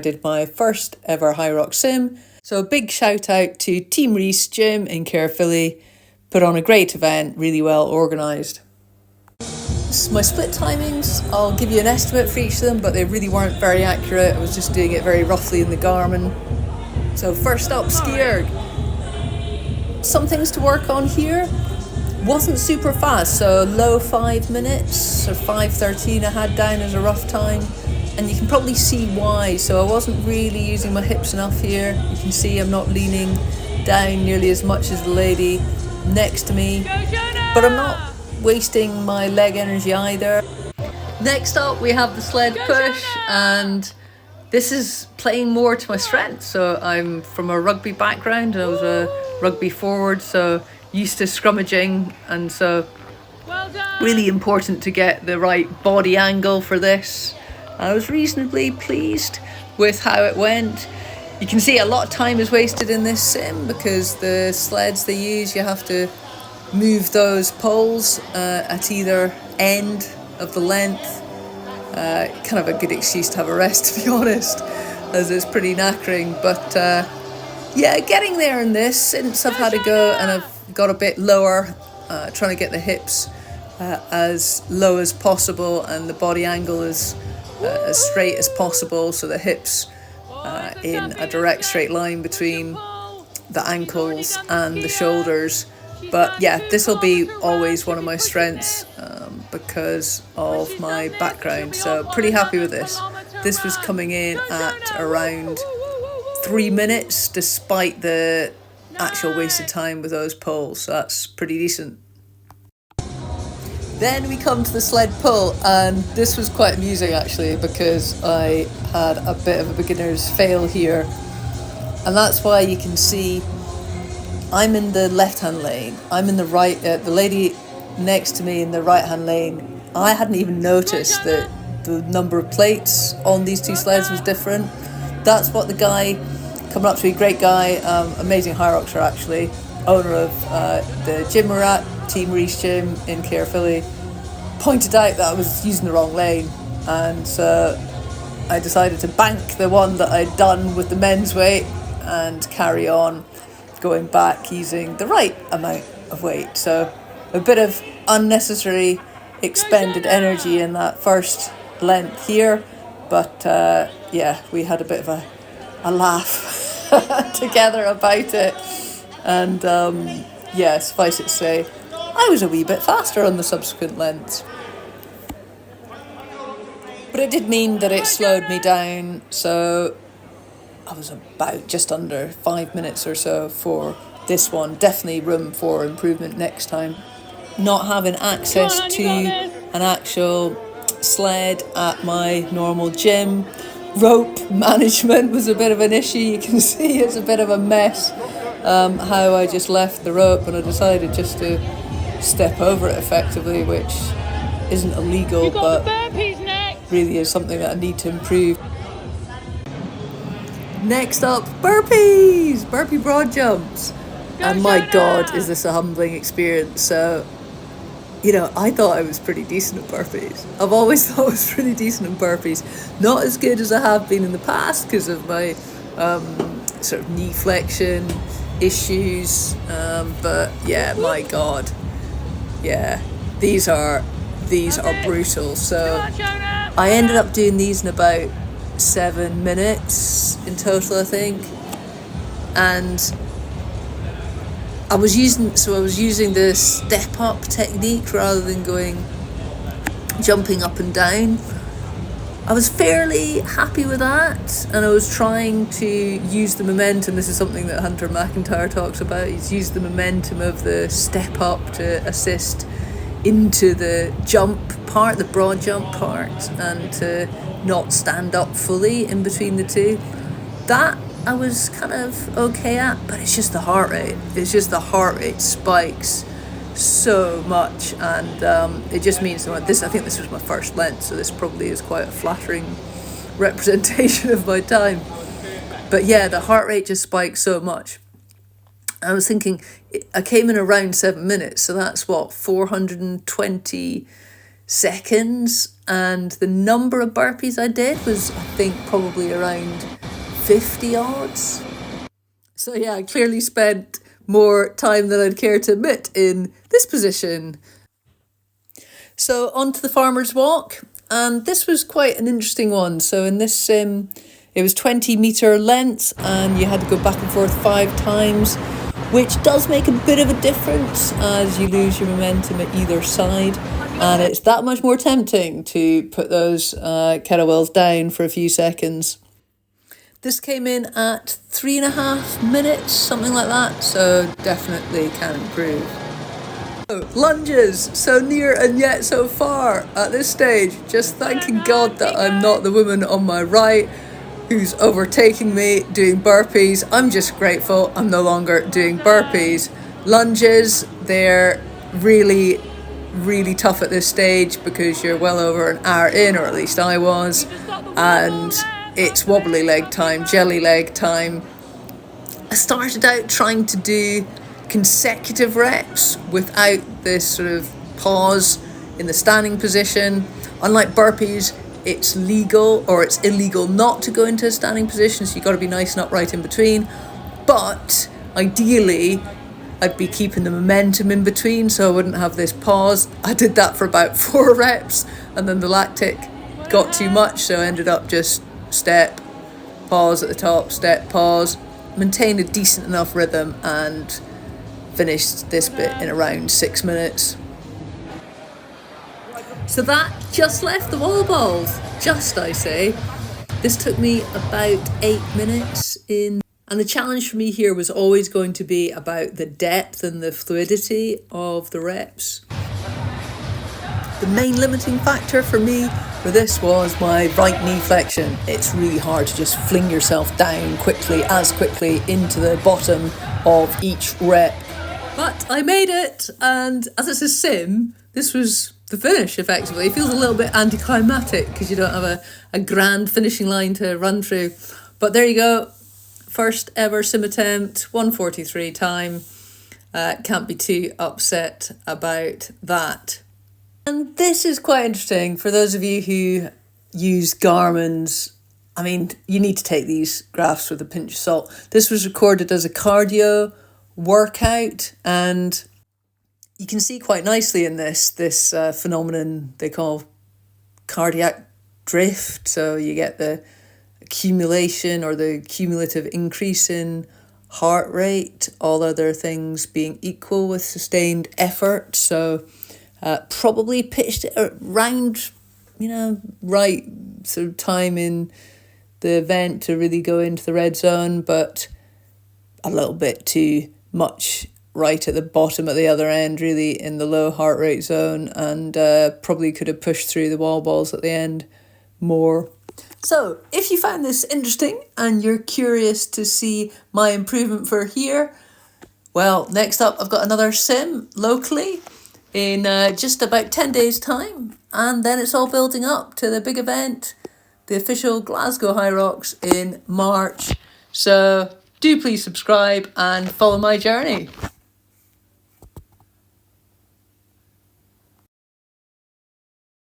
did my first ever HYROX SIM. So a big shout out to Team Rees Gym in Caerphilly. Put on a great event, really well organised. My split timings, I'll give you an estimate for each of them, but they really weren't very accurate. I was just doing it very roughly in the Garmin. So first up, SkiErg. Some things to work on here. Wasn't super fast, so low 5 minutes, or 5:13 I had down as a rough time. And you can probably see why. So I wasn't really using my hips enough here. You can see I'm not leaning down nearly as much as the lady next to me. But I'm not wasting my leg energy either. Next up we have the Sled Push, and this is playing more to my strength. So I'm from a rugby background, and I was a rugby forward, so used to scrummaging, and so really important to get the right body angle for this. I was reasonably pleased with how it went. You can see a lot of time is wasted in this sim because the sleds they use, you have to move those poles at either end of the length. Kind of a good excuse to have a rest, to be honest, as it's pretty knackering. But yeah, getting there in this, since I've had a go and I've got a bit lower, trying to get the hips as low as possible and the body angle as straight as possible, so the hips in a direct straight line between the ankles and the shoulders. But yeah, this will be always one of my strengths because of my background, so pretty happy with this. This was coming in at around 3 minutes despite the actual wasted time with those poles, so that's pretty decent. Then we come to the Sled Pull, and this was quite amusing actually because I had a bit of a beginner's fail here, and that's why you can see I'm in the left-hand lane, I'm in the right, the lady next to me in the right-hand lane. I hadn't even noticed that the number of plates on these two sleds was different. That's what the guy coming up to me, great guy, amazing HYROXer actually, owner of the gym we're at, Team Rees Gym in Caerphilly, pointed out that I was using the wrong lane, and so I decided to bank the one that I'd done with the men's weight and carry on going back using the right amount of weight. So a bit of unnecessary expended energy in that first length here, but yeah, we had a bit of a laugh together about it, and yeah, suffice it to say I was a wee bit faster on the subsequent lengths. But it did mean that it slowed me down, so I was about just under 5 minutes or so for this one. Definitely room for improvement next time. Not having access to an actual sled at my normal gym, rope management was a bit of an issue. You can see it's a bit of a mess how I just left the rope, and I decided just to step over it effectively, which isn't illegal but really is something that I need to improve. Next up, burpees! Burpee broad jumps. And my God, is this a humbling experience. So, you know, I thought I was pretty decent at burpees. I've always thought I was pretty decent at burpees. Not as good as I have been in the past because of my sort of knee flexion issues. But yeah, my God. Yeah, these are brutal. So I ended up doing these in about 7 minutes in total, I think, and I was using the step up technique rather than jumping up and down. I was fairly happy with that, and I was trying to use the momentum. This is something that Hunter McIntyre talks about. He's used the momentum of the step up to assist into the jump part, the broad jump part, and to not stand up fully in between the two. That I was kind of okay at, but it's just the heart rate. It's just the heart rate spikes so much, and it just means that I think this was my first length, so this probably is quite a flattering representation of my time. But yeah, the heart rate just spikes so much. I was thinking, I came in around 7 minutes, so that's what, 420 seconds, and the number of burpees I did was, I think, probably around 50 odds. So yeah, I clearly spent more time than I'd care to admit in this position. So on to the farmer's walk, and this was quite an interesting one. So in this sim, it was 20-metre lengths, and you had to go back and forth 5 times, which does make a bit of a difference as you lose your momentum at either side. And it's that much more tempting to put those kettlebells down for a few seconds. This came in at 3.5 minutes, something like that, so definitely can improve. So, lunges, so near and yet so far at this stage. Just thanking God that I'm not the woman on my right who's overtaking me doing burpees. I'm just grateful I'm no longer doing burpees. Lunges, they're really tough at this stage because you're well over an hour in, or at least I was, and it's wobbly leg time, jelly leg time. I started out trying to do consecutive reps without this sort of pause in the standing position. Unlike burpees, it's legal or it's illegal not to go into a standing position, so you've got to be nice and upright in between. But ideally, I'd be keeping the momentum in between so I wouldn't have this pause. I did that for about 4 reps, and then the lactic got too much, so I ended up just step, pause at the top, step, pause, maintained a decent enough rhythm, and finished this bit in around 6 minutes. So that just left the wall balls. Just, I say. This took me about 8 minutes in. And the challenge for me here was always going to be about the depth and the fluidity of the reps. The main limiting factor for me for this was my right knee flexion. It's really hard to just fling yourself down quickly into the bottom of each rep. But I made it, and as it's a sim, this was the finish, effectively. It feels a little bit anticlimactic because you don't have a grand finishing line to run through. But there you go. First ever sim attempt, 1:43 time. Can't be too upset about that. And this is quite interesting for those of you who use Garmin's. I mean, you need to take these graphs with a pinch of salt. This was recorded as a cardio workout, and you can see quite nicely in this phenomenon they call cardiac drift. So you get the accumulation or the cumulative increase in heart rate, all other things being equal with sustained effort. So probably pitched it around, right sort of time in the event to really go into the red zone, but a little bit too much right at the bottom at the other end, really in the low heart rate zone, and probably could have pushed through the wall balls at the end more. So if you found this interesting and you're curious to see my improvement for here, well, next up I've got another sim locally in just about 10 days time, and then it's all building up to the big event, the official Glasgow HYROX in March. So do please subscribe and follow my journey.